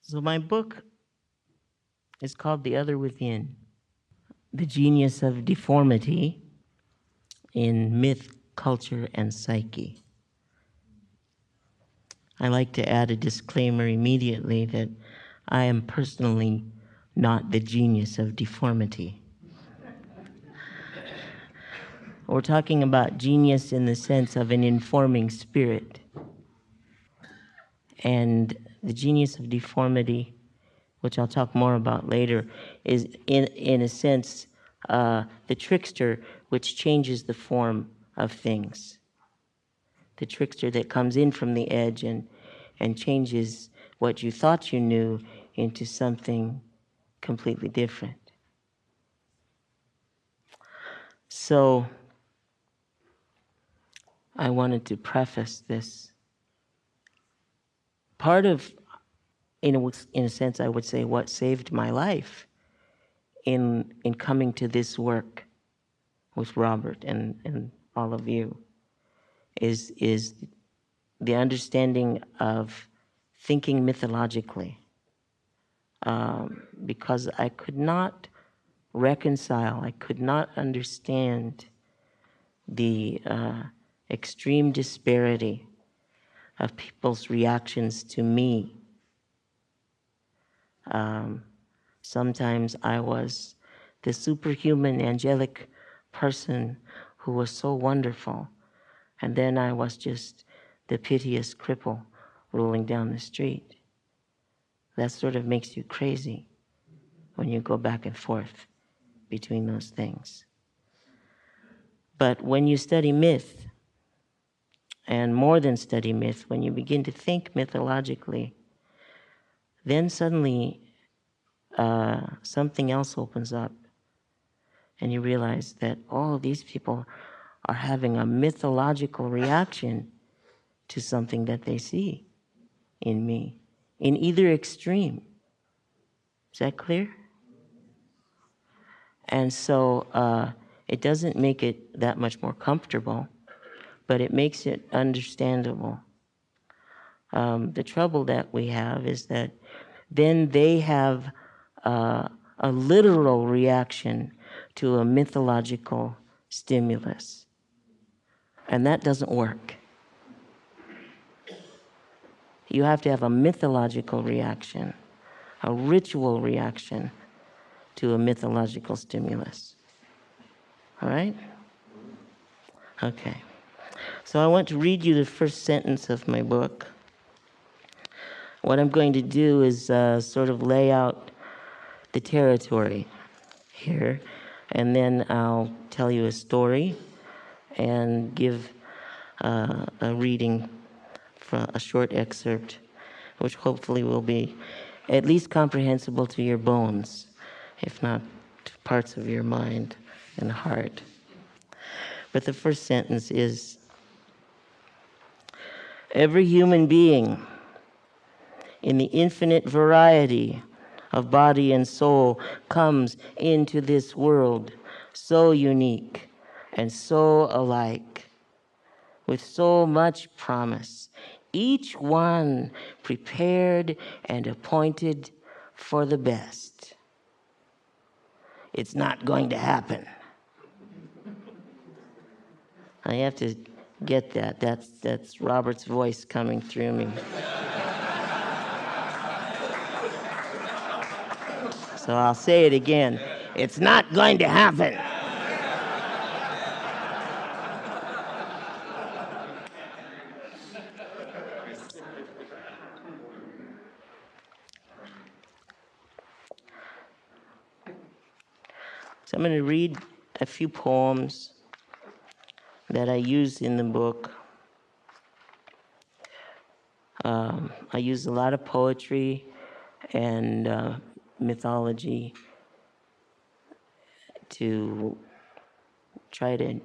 So my book is called The Other Within, The Genius of Deformity in Myth, Culture, and Psyche. I like to add a disclaimer immediately that I am personally not the genius of deformity. We're talking about genius in the sense of an informing spirit. And the genius of deformity, which I'll talk more about later, is in a sense the trickster which changes the form of things. The trickster that comes in from the edge and changes what you thought you knew into something completely different. So I wanted to preface this. Part of, in a sense, I would say, what saved my life in coming to this work with Robert and all of you is the understanding of thinking mythologically. Because I could not reconcile, I could not understand the extreme disparity of people's reactions to me. Sometimes I was the superhuman, angelic person who was so wonderful, and then I was just the piteous cripple rolling down the street. That sort of makes you crazy when you go back and forth between those things. But when you study myth, and more than study myth, when you begin to think mythologically, then suddenly something else opens up, and you realize that all these people are having a mythological reaction to something that they see in me, in either extreme. Is that clear? And so it doesn't make it that much more comfortable, but it makes it understandable. The trouble that we have is that then they have a literal reaction to a mythological stimulus. And that doesn't work. You have to have a mythological reaction, a ritual reaction to a mythological stimulus. All right? Okay. So I want to read you the first sentence of my book. What I'm going to do is sort of lay out the territory here, and then I'll tell you a story and give a reading from a short excerpt, which hopefully will be at least comprehensible to your bones, if not to parts of your mind and heart. But the first sentence is, every human being in the infinite variety of body and soul comes into this world so unique and so alike, with so much promise, each one prepared and appointed for the best. It's not going to happen. I have to get that. That's Robert's voice coming through me. So I'll say it again. It's not going to happen. So I'm going to read a few poems that I use in the book. I use a lot of poetry and mythology to try to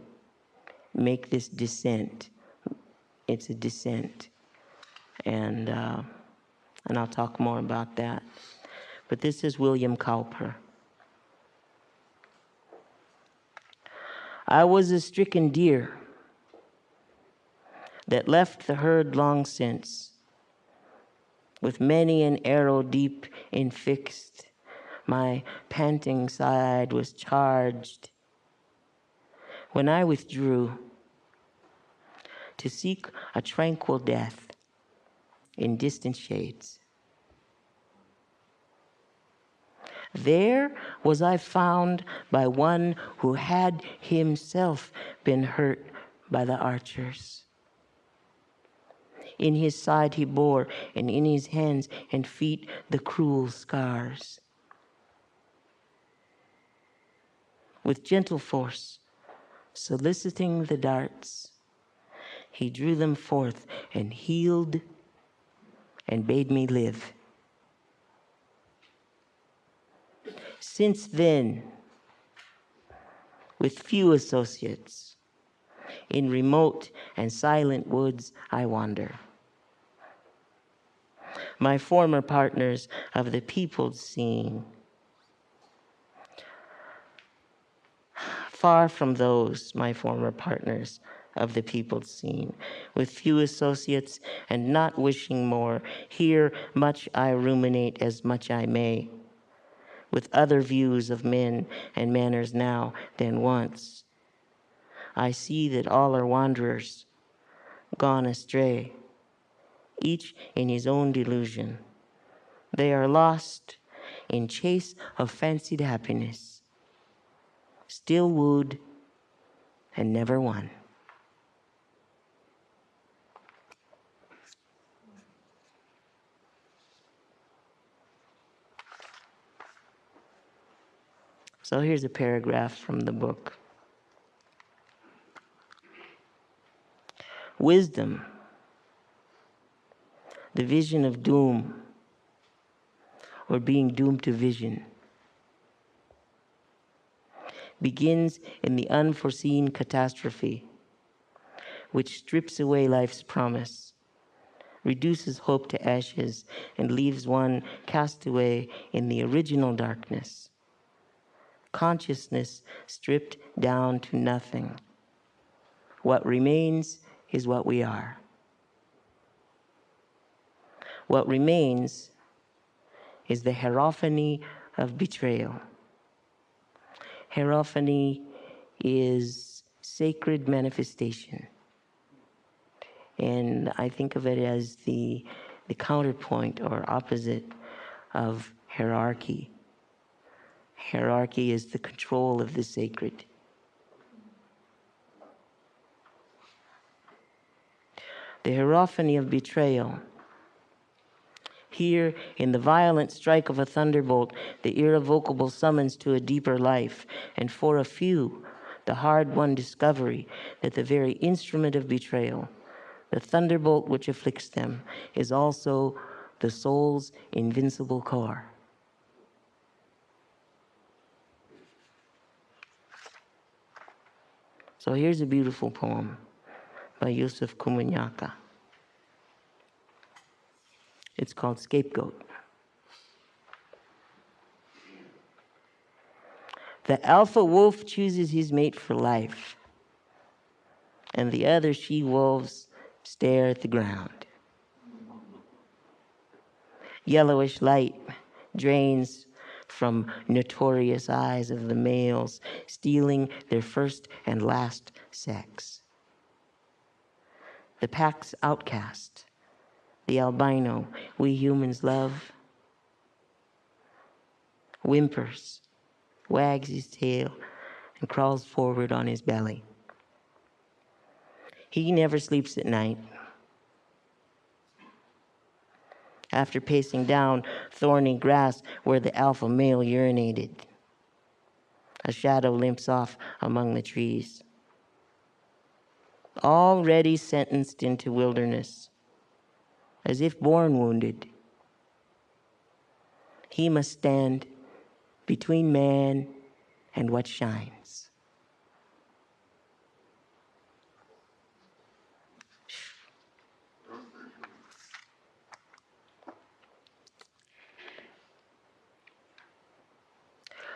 make this descent. It's a descent, and I'll talk more about that. But this is William Cowper. I was a stricken deer that left the herd long since, With many an arrow deep infixed, my panting side was charged. When I withdrew to seek a tranquil death in distant shades, there was I found by one who had himself been hurt by the archers. In his side he bore, and in his hands and feet the cruel scars. With gentle force, soliciting the darts, he drew them forth and healed and bade me live. Since then, with few associates, in remote and silent woods I wander. My former partners of the peopled scene, far from those, my former partners of the peopled scene, with few associates and not wishing more, here much I ruminate as much I may, with other views of men and manners now than once. I see that all are wanderers, gone astray, each in his own delusion. They are lost in chase of fancied happiness, still wooed and never won. So here's a paragraph from the book. Wisdom, the vision of doom, or being doomed to vision, begins in the unforeseen catastrophe, which strips away life's promise, reduces hope to ashes, and leaves one cast away in the original darkness. Consciousness stripped down to nothing. What remains is what we are. What remains is the hierophany of betrayal. Hierophany is sacred manifestation. And I think of it as the counterpoint or opposite of hierarchy. Hierarchy is the control of the sacred. The hierophany of betrayal. Here, in the violent strike of a thunderbolt, the irrevocable summons to a deeper life, and for a few, the hard-won discovery that the very instrument of betrayal, the thunderbolt which afflicts them, is also the soul's invincible core. So here's a beautiful poem by Yusuf Kumunyaka. It's called Scapegoat. The alpha wolf chooses his mate for life, and the other she-wolves stare at the ground. Yellowish light drains from notorious eyes of the males, stealing their first and last sex. The pack's outcast, the albino we humans love, whimpers, wags his tail, and crawls forward on his belly. He never sleeps at night. After pacing down thorny grass where the alpha male urinated, a shadow limps off among the trees. Already sentenced into wilderness, as if born wounded, he must stand between man and what shines.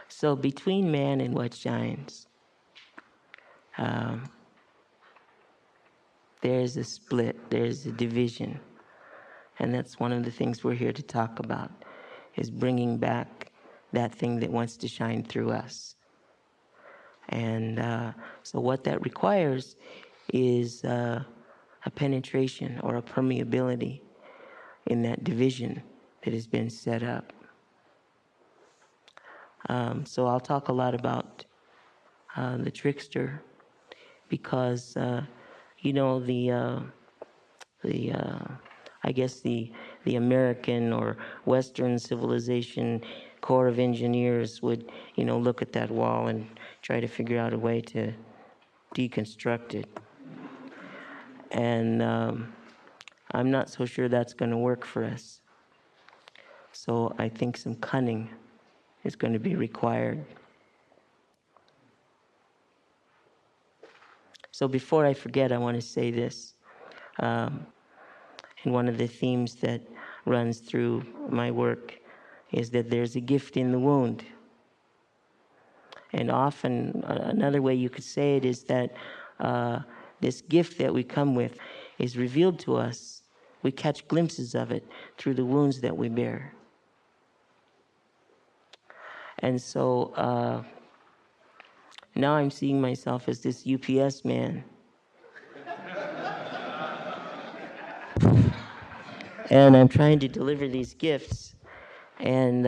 So between man and what shines, there's a split, there's a division. And that's one of the things we're here to talk about, is bringing back that thing that wants to shine through us. And so what that requires is a penetration or a permeability in that division that has been set up. So I'll talk a lot about the trickster, because I guess the American or Western civilization Corps of Engineers would look at that wall and try to figure out a way to deconstruct it. And I'm not so sure that's going to work for us. So I think some cunning is going to be required. So before I forget, I want to say this. And one of the themes that runs through my work is that there's a gift in the wound. And often, another way you could say it is that this gift that we come with is revealed to us. We catch glimpses of it through the wounds that we bear. And so now I'm seeing myself as this UPS man. And I'm trying to deliver these gifts. And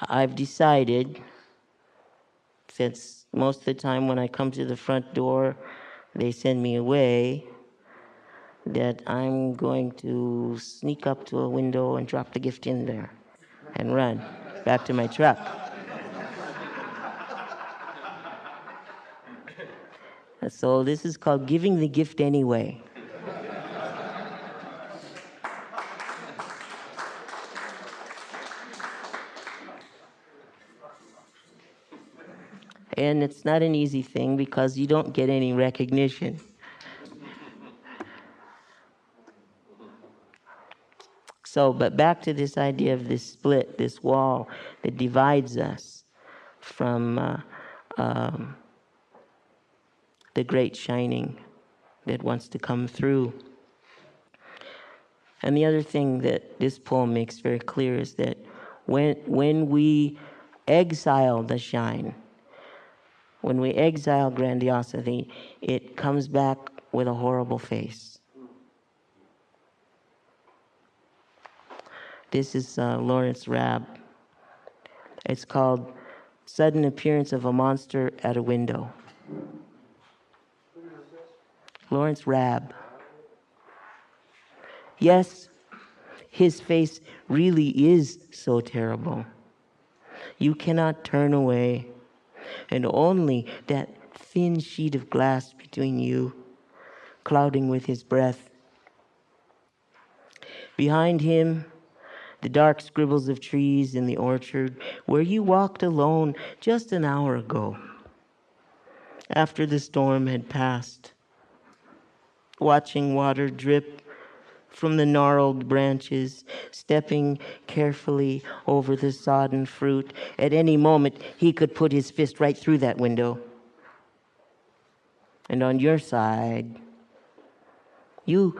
I've decided, since most of the time when I come to the front door, they send me away, that I'm going to sneak up to a window and drop the gift in there and run back to my truck. So this is called giving the gift anyway. And it's not an easy thing because you don't get any recognition. So, but back to this idea of this split, this wall that divides us from the great shining that wants to come through. And the other thing that this poem makes very clear is that when we exile the shine, when we exile grandiosity, it comes back with a horrible face. This is Lawrence Rabb. It's called Sudden Appearance of a Monster at a Window. Lawrence Rabb. Yes, his face really is so terrible. You cannot turn away, and only that thin sheet of glass between you, clouding with his breath. Behind him, the dark scribbles of trees in the orchard where you walked alone just an hour ago, after the storm had passed, watching water drip from the gnarled branches, stepping carefully over the sodden fruit. At any moment, he could put his fist right through that window. And on your side, you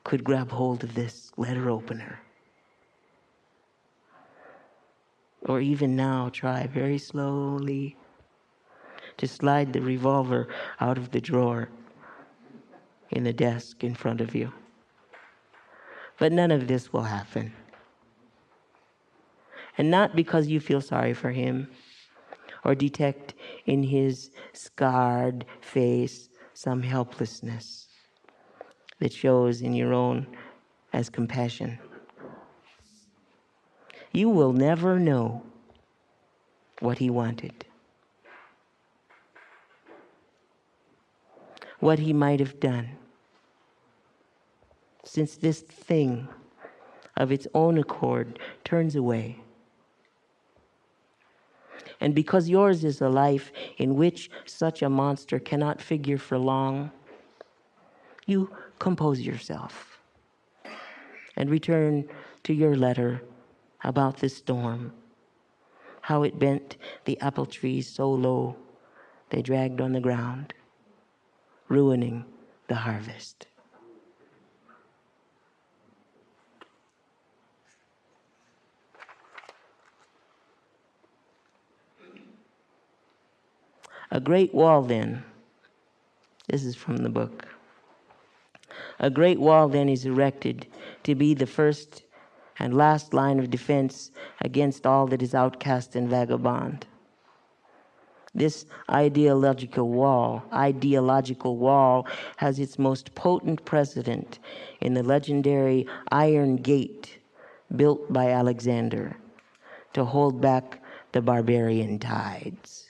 could grab hold of this letter opener. Or even now, try very slowly to slide the revolver out of the drawer in the desk in front of you. But none of this will happen. And not because you feel sorry for him or detect in his scarred face some helplessness that shows in your own as compassion. You will never know what he wanted, what he might have done, since this thing of its own accord turns away. And because yours is a life in which such a monster cannot figure for long, you compose yourself and return to your letter about the storm, how it bent the apple trees so low they dragged on the ground, ruining the harvest. A great wall then, this is from the book, a great wall then is erected to be the first and last line of defense against all that is outcast and vagabond. This ideological wall has its most potent precedent in the legendary Iron Gate built by Alexander to hold back the barbarian tides.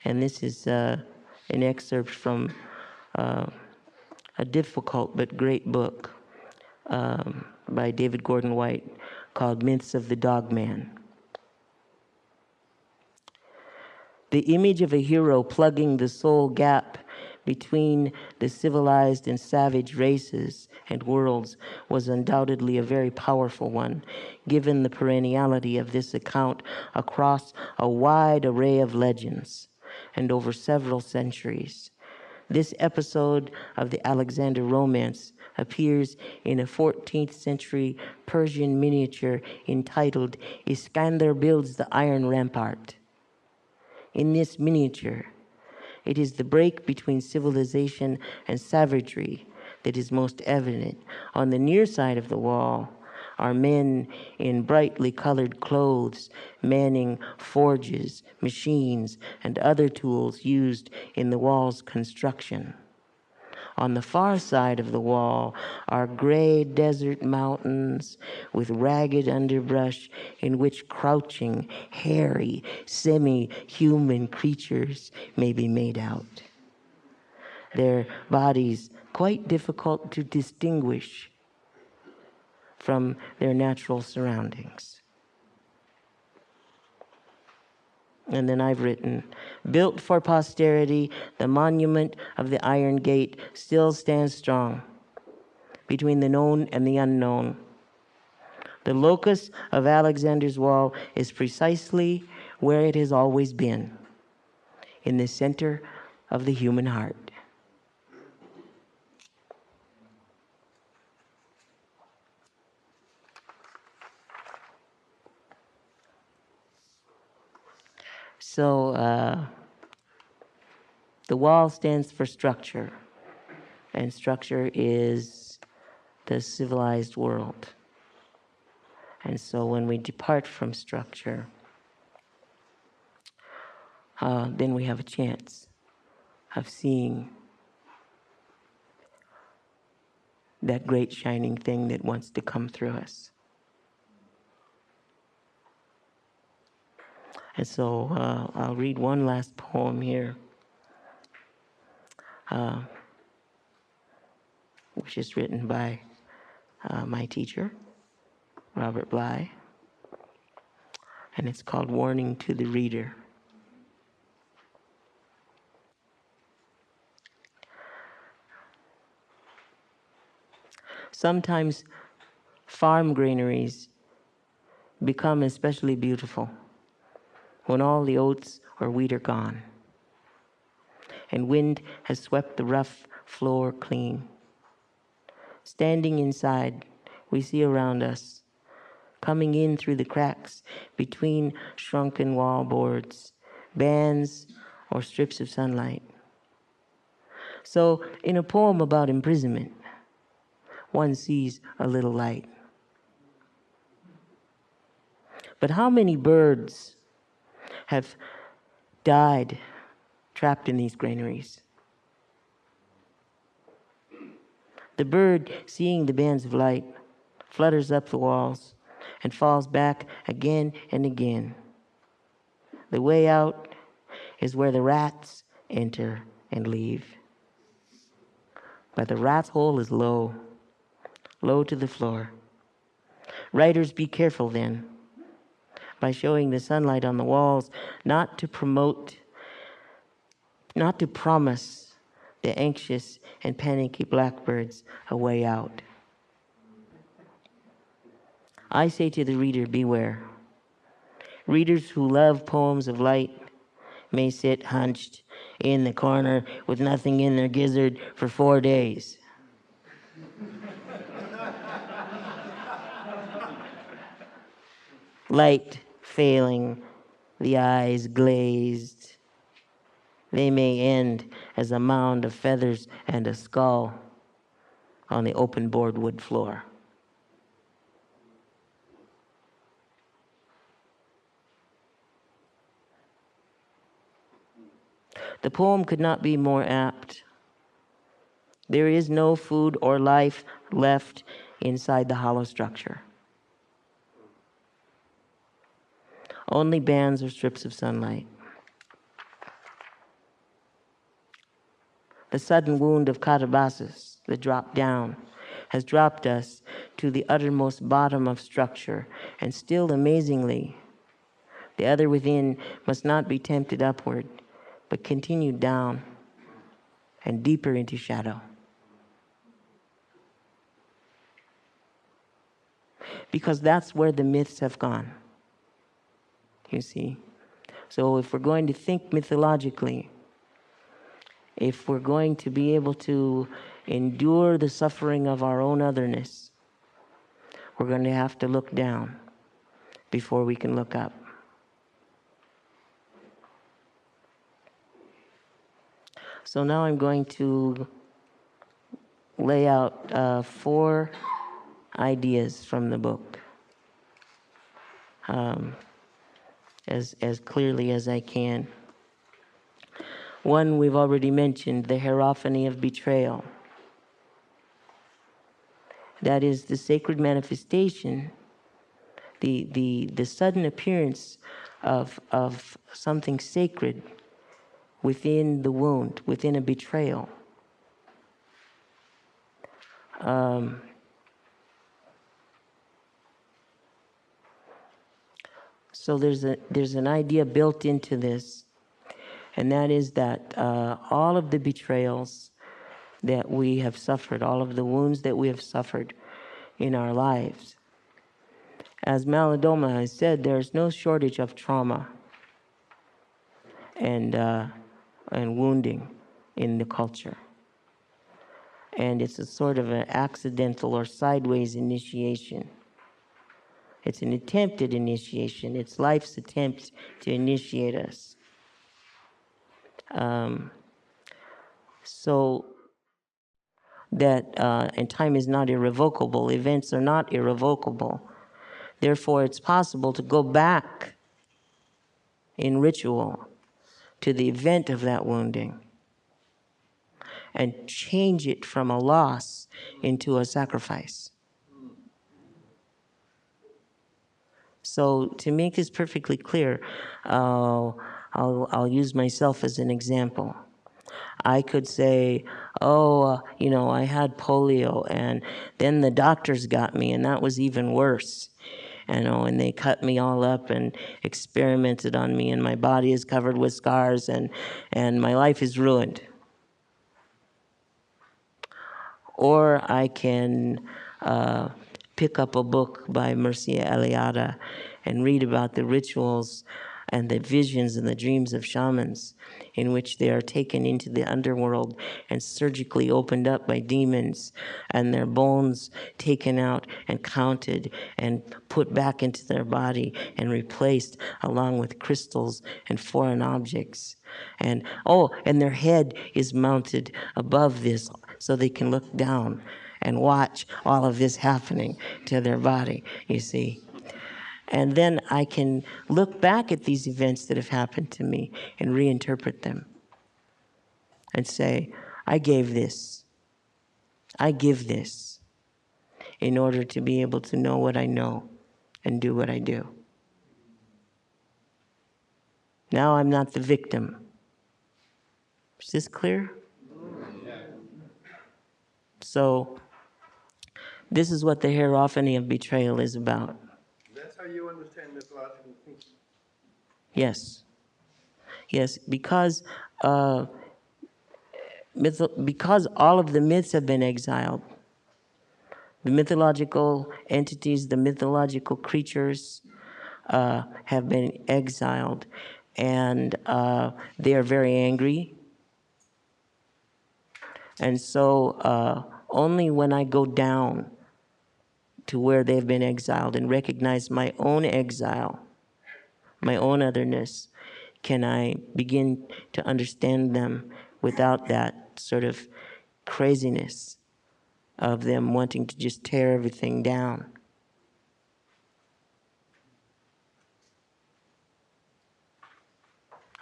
And this is an excerpt from a difficult but great book by David Gordon White called Myths of the Dogman. The image of a hero plugging the soul gap between the civilized and savage races and worlds was undoubtedly a very powerful one, given the perenniality of this account across a wide array of legends and over several centuries. This episode of the Alexander romance appears in a 14th century Persian miniature entitled Iskander Builds the Iron Rampart. In this miniature, it is the break between civilization and savagery that is most evident. On the near side of the wall are men in brightly colored clothes manning forges, machines, and other tools used in the wall's construction. On the far side of the wall are gray desert mountains with ragged underbrush in which crouching, hairy, semi-human creatures may be made out. Their bodies quite difficult to distinguish from their natural surroundings. And then I've written, built for posterity, the monument of the Iron Gate still stands strong between the known and the unknown. The locus of Alexander's wall is precisely where it has always been, in the center of the human heart. So the wall stands for structure, and structure is the civilized world. And so when we depart from structure, then we have a chance of seeing that great shining thing that wants to come through us. And so I'll read one last poem here, which is written by my teacher, Robert Bly, and it's called Warning to the Reader. Sometimes farm granaries become especially beautiful when all the oats or wheat are gone and wind has swept the rough floor clean. Standing inside, we see around us, coming in through the cracks between shrunken wall boards, bands or strips of sunlight. So in a poem about imprisonment, one sees a little light. But how many birds have died trapped in these granaries? The bird, seeing the bands of light, flutters up the walls and falls back again and again. The way out is where the rats enter and leave. But the rat's hole is low to the floor. Writers, be careful then, by showing the sunlight on the walls, not to promise the anxious and panicky blackbirds a way out. I say to the reader, beware. Readers who love poems of light may sit hunched in the corner with nothing in their gizzard for 4 days. Light failing the eyes glazed. They may end as a mound of feathers and a skull on the open board wood floor. The poem could not be more apt. There is no food or life left inside the hollow structure. Only bands or strips of sunlight. The sudden wound of Catabasis, the drop down, has dropped us to the uttermost bottom of structure, and still amazingly, the other within must not be tempted upward, but continue down and deeper into shadow. Because that's where the myths have gone, you see. So if we're going to think mythologically, if we're going to be able to endure the suffering of our own otherness, we're going to have to look down before we can look up. So now I'm going to lay out 4 ideas from the book as clearly as I can. One we've already mentioned, the hierophany of betrayal. That is the sacred manifestation, the sudden appearance of something sacred within the wound, within a betrayal. So there's an idea built into this, and that is that all of the betrayals that we have suffered, all of the wounds that we have suffered in our lives, as Malidoma has said, there's no shortage of trauma and wounding in the culture. And it's a sort of an accidental or sideways initiation. It's an attempted initiation. It's life's attempt to initiate us. So that, and time is not irrevocable. Events are not irrevocable. Therefore, it's possible to go back in ritual to the event of that wounding and change it from a loss into a sacrifice. So to make this perfectly clear, I'll use myself as an example. I could say, I had polio, and then the doctors got me, and that was even worse. And they cut me all up and experimented on me, and my body is covered with scars, and my life is ruined. Or I can pick up a book by Mircea Eliade and read about the rituals and the visions and the dreams of shamans in which they are taken into the underworld and surgically opened up by demons, and their bones taken out and counted and put back into their body and replaced along with crystals and foreign objects. And their head is mounted above this so they can look down and watch all of this happening to their body, you see. And then I can look back at these events that have happened to me and reinterpret them and say, I give this in order to be able to know what I know and do what I do. Now I'm not the victim. Is this clear? So this is what the hierophany of betrayal is about. That's how you understand mythological thinking? Yes. Yes, because all of the myths have been exiled. The mythological entities, the mythological creatures have been exiled, and they are very angry. And so only when I go down to where they've been exiled and recognize my own exile, my own otherness, can I begin to understand them without that sort of craziness of them wanting to just tear everything down.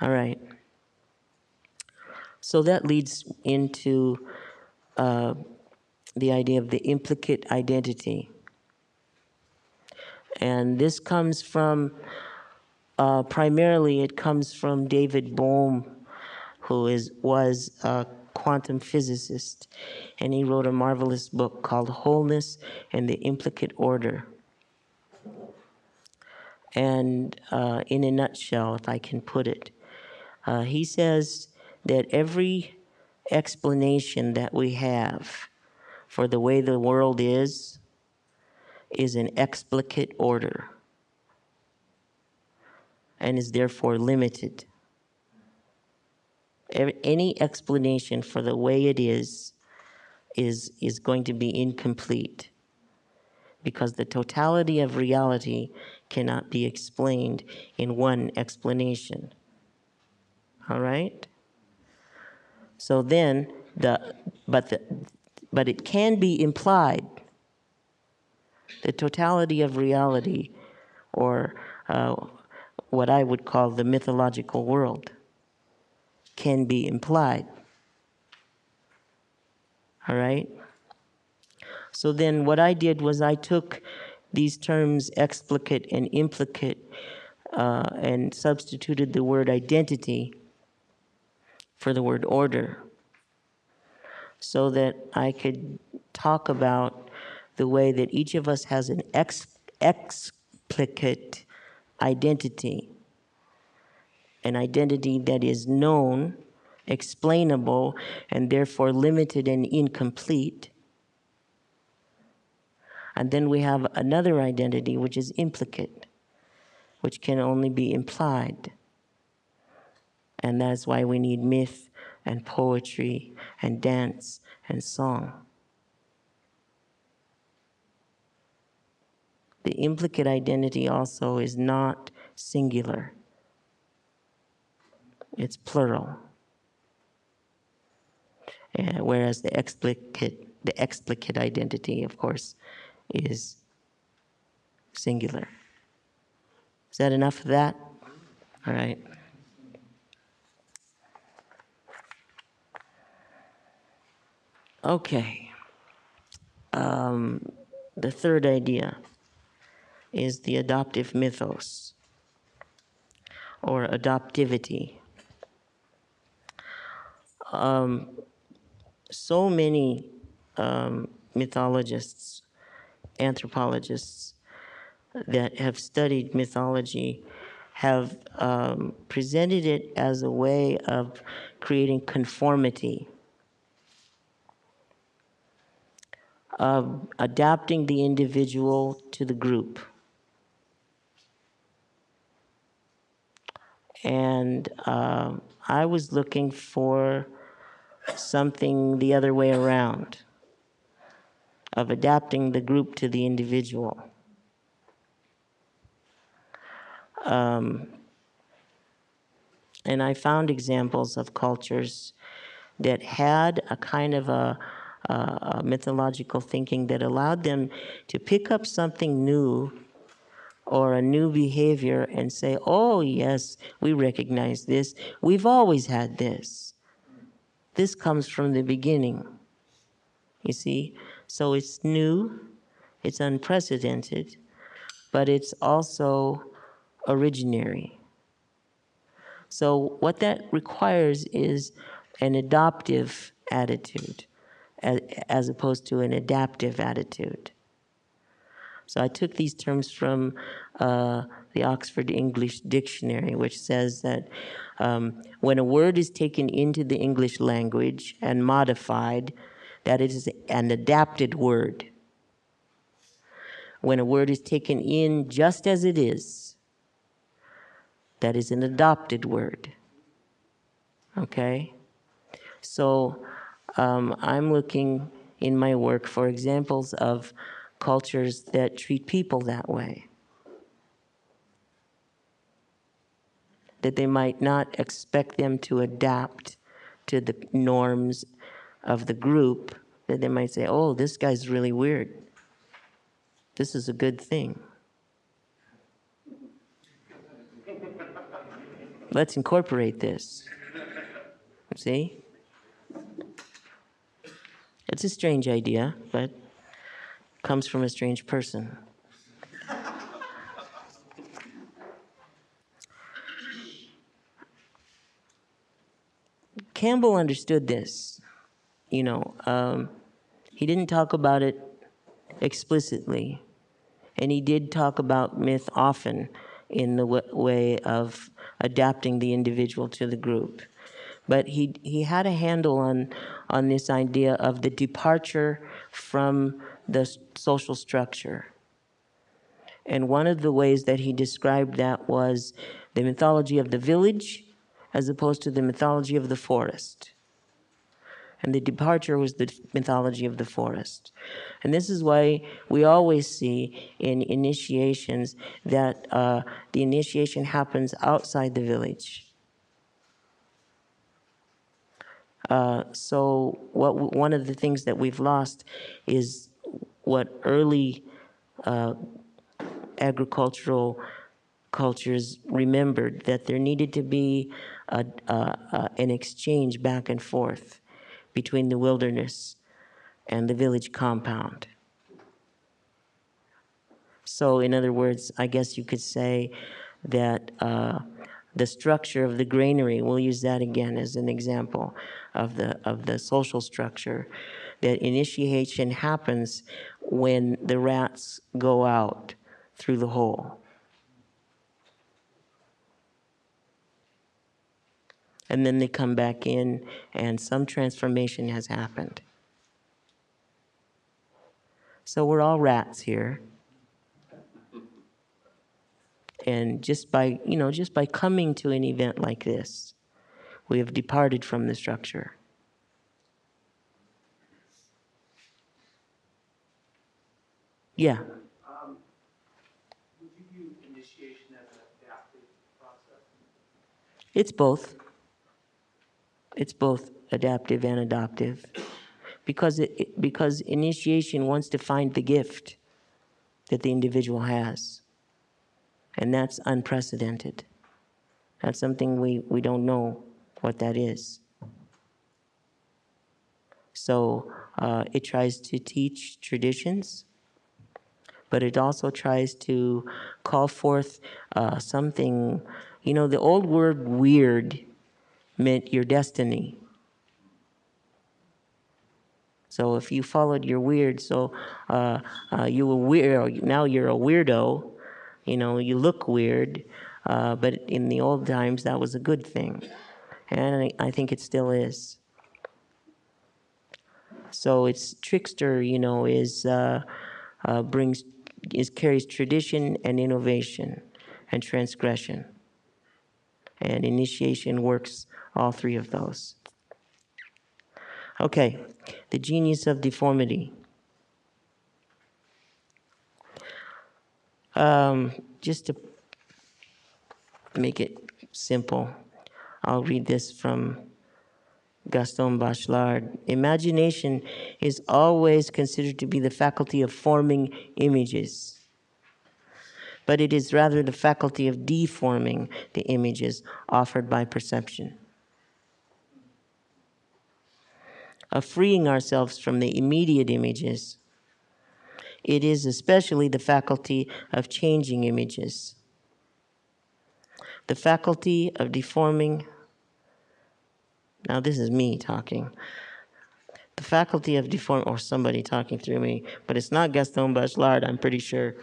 All right. So that leads into the idea of the implicate identity. And this comes from, primarily it comes from David Bohm, who was a quantum physicist. And he wrote a marvelous book called Wholeness and the Implicate Order. And in a nutshell, if I can put it, he says that every explanation that we have for the way the world is an explicate order and is therefore limited. Any explanation for the way it is going to be incomplete, because the totality of reality cannot be explained in one explanation. All right? So then, but it can be implied. The totality of reality, or what I would call the mythological world, can be implied. All right? So then what I did was I took these terms explicate and implicate and substituted the word identity for the word order, so that I could talk about the way that each of us has an explicate identity, an identity that is known, explainable, and therefore limited and incomplete. And then we have another identity, which is implicate, which can only be implied. And that's why we need myth and poetry and dance and song. The implicate identity also is not singular. It's plural. Whereas the explicate identity, of course, is singular. Is that enough of that? All right. Okay. The third idea is the adoptive mythos, or adoptivity. So many mythologists, anthropologists that have studied mythology have presented it as a way of creating conformity, of adapting the individual to the group. And I was looking for something the other way around, of adapting the group to the individual. And I found examples of cultures that had a kind of a mythological thinking that allowed them to pick up something new or a new behavior and say, oh, yes, we recognize this. We've always had this. This comes from the beginning. You see? So it's new, it's unprecedented, but it's also originary. So what that requires is an adoptive attitude as opposed to an adaptive attitude. So I took these terms from the Oxford English Dictionary, which says that when a word is taken into the English language and modified, that it is an adapted word. When a word is taken in just as it is, that is an adopted word. Okay? So I'm looking in my work for examples of cultures that treat people that way. that they might not expect them to adapt to the norms of the group, that they might say, oh, this guy's really weird. This is a good thing. Let's incorporate this. See? It's a strange idea, but comes from a strange person. Campbell understood this. You know, he didn't talk about it explicitly, and he did talk about myth often in the way of adapting the individual to the group. But he had a handle on this idea of the departure from the social structure. And one of the ways that he described that was the mythology of the village as opposed to the mythology of the forest. And the departure was the mythology of the forest. And this is why we always see in initiations that the initiation happens outside the village. So one of the things that we've lost is what early agricultural cultures remembered, that there needed to be an exchange back and forth between the wilderness and the village compound. So in other words, I guess you could say that the structure of the granary, we'll use that again as an example of the social structure, that initiation happens when the rats go out through the hole. And then they come back in, and some transformation has happened. So we're all rats here. And just by coming to an event like this, we have departed from the structure. Yeah. Would you view initiation as an adaptive process? It's both. It's both adaptive and adoptive. Because initiation wants to find the gift that the individual has. And that's unprecedented. That's something we don't know what that is. So it tries to teach traditions, but it also tries to call forth something. You know, the old word weird meant your destiny. So if you followed your weird, you were weird, now you're a weirdo, you know, you look weird, but in the old times that was a good thing. And I think it still is. So it's trickster, you know, carries tradition and innovation and transgression. And initiation works all three of those. Okay, the genius of deformity. Just to make it simple, I'll read this from Gaston Bachelard. Imagination is always considered to be the faculty of forming images, but it is rather the faculty of deforming the images offered by perception, of freeing ourselves from the immediate images. It is especially the faculty of changing images, the faculty of deforming. Now this is me talking. The faculty of deforming, or somebody talking through me, but it's not Gaston Bachelard, I'm pretty sure.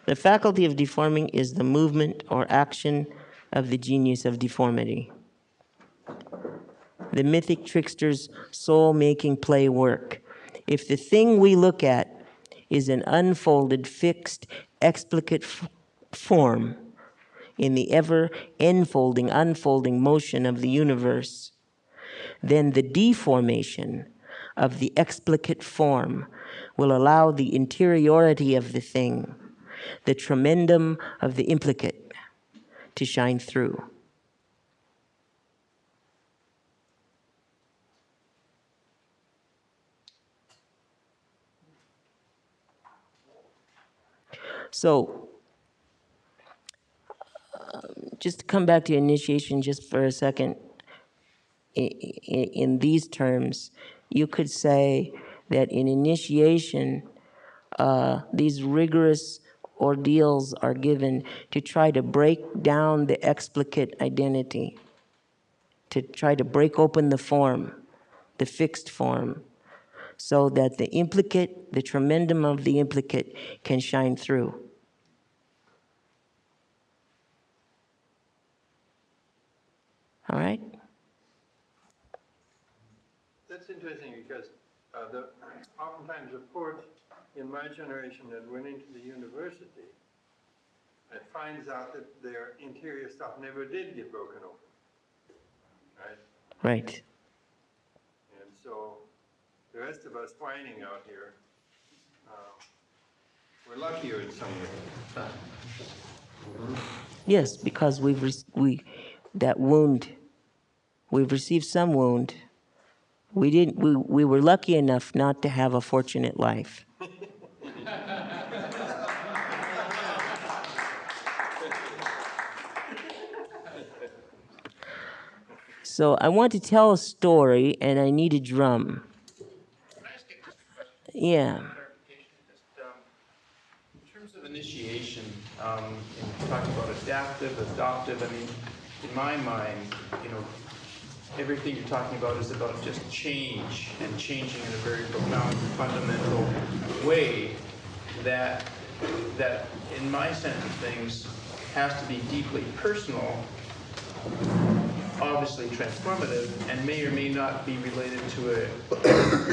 The faculty of deforming is the movement or action of the genius of deformity. The mythic trickster's soul-making play work. If the thing we look at is an unfolded, fixed, explicate form in the ever unfolding motion of the universe, then the deformation of the explicate form will allow the interiority of the thing, the tremendum of the implicate, to shine through. So, just to come back to initiation just for a second, in these terms, you could say that in initiation, these rigorous ordeals are given to try to break down the explicate identity, to try to break open the form, the fixed form, so that the implicate, the tremendum of the implicate, can shine through. All right? That's interesting because oftentimes the poet in my generation that went into the university finds out that their interior stuff never did get broken open, right? Right. And so the rest of us whining out here, we're luckier in some ways. Yes, because that wound, we've received some wound. We were lucky enough not to have a fortunate life. So I want to tell a story, and I need a drum. Can I ask you just a question? Yeah. Clarification, in terms of initiation, and you talk about adaptive, adoptive. I mean, in my mind, everything you're talking about is about just change and changing in a very profound, fundamental way that in my sense of things has to be deeply personal, obviously transformative, and may or may not be related to a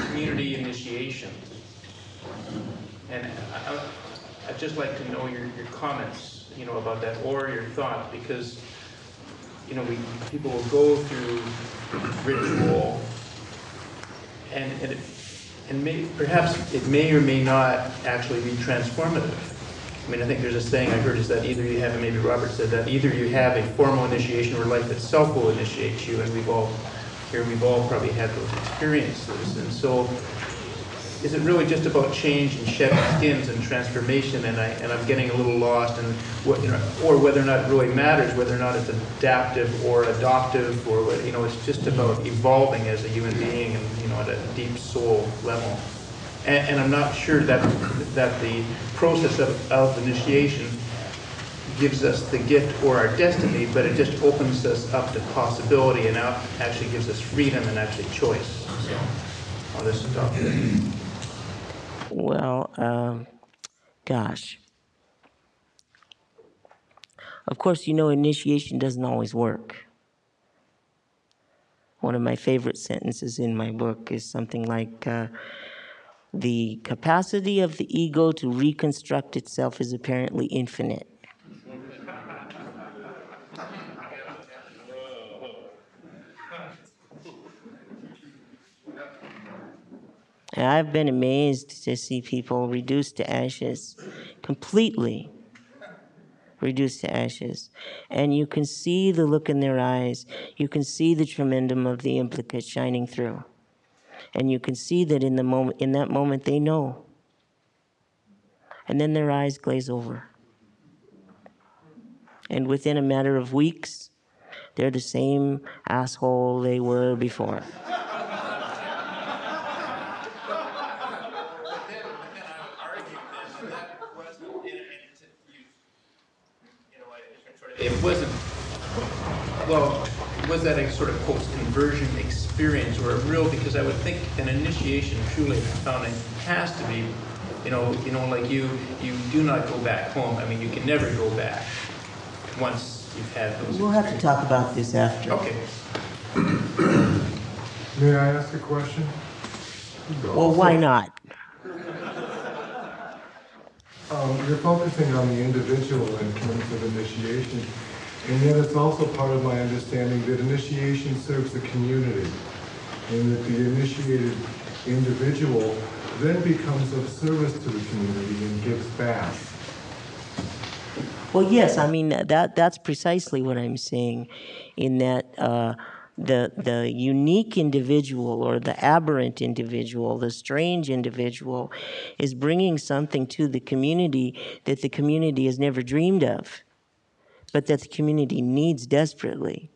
community initiation. And I'd just like to know your comments, about that, or your thought, because people will go through ritual, and perhaps it may or may not actually be transformative. I mean, I think there's a saying I heard is that either you have, and maybe Robert said that, either you have a formal initiation or life itself will initiate you, and we've all probably had those experiences. And so, is it really just about change and shedding skins and transformation? And I'm getting a little lost in what, or whether or not it really matters, whether or not it's adaptive or adoptive, or it's just about evolving as a human being, and at a deep soul level. And I'm not sure that the process of initiation gives us the gift or our destiny, but it just opens us up to possibility and actually gives us freedom and actually choice. So, on this topic. Well, gosh. Of course, initiation doesn't always work. One of my favorite sentences in my book is something like, the capacity of the ego to reconstruct itself is apparently infinite. And I've been amazed to see people reduced to ashes, completely reduced to ashes. And you can see the look in their eyes. You can see the tremendum of the implicate shining through. And you can see that in that moment they know. And then their eyes glaze over. And within a matter of weeks, they're the same asshole they were before. It wasn't, well, was that a sort of post-conversion experience or a real, because I would think an initiation truly found has to be, like you do not go back home. I mean, you can never go back once you've had those. We'll have to talk about this after. Okay. May I ask a question? Well, why not? You're focusing on the individual in terms of initiation, and yet it's also part of my understanding that initiation serves the community, and that the initiated individual then becomes of service to the community and gives back. Well, yes, I mean, that's precisely what I'm saying, in that the unique individual, or the aberrant individual, the strange individual, is bringing something to the community that the community has never dreamed of, but that the community needs desperately.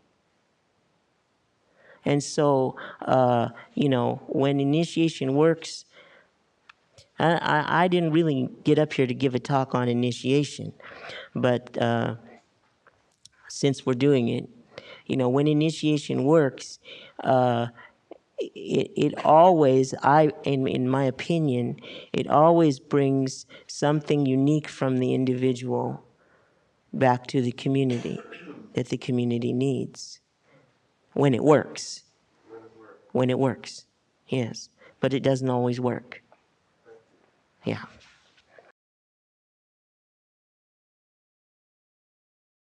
And so, when initiation works, I didn't really get up here to give a talk on initiation, but since we're doing it, when initiation works, it always, in my opinion, it always brings something unique from the individual back to the community that the community needs when it works. When it works, yes. But it doesn't always work. Yeah.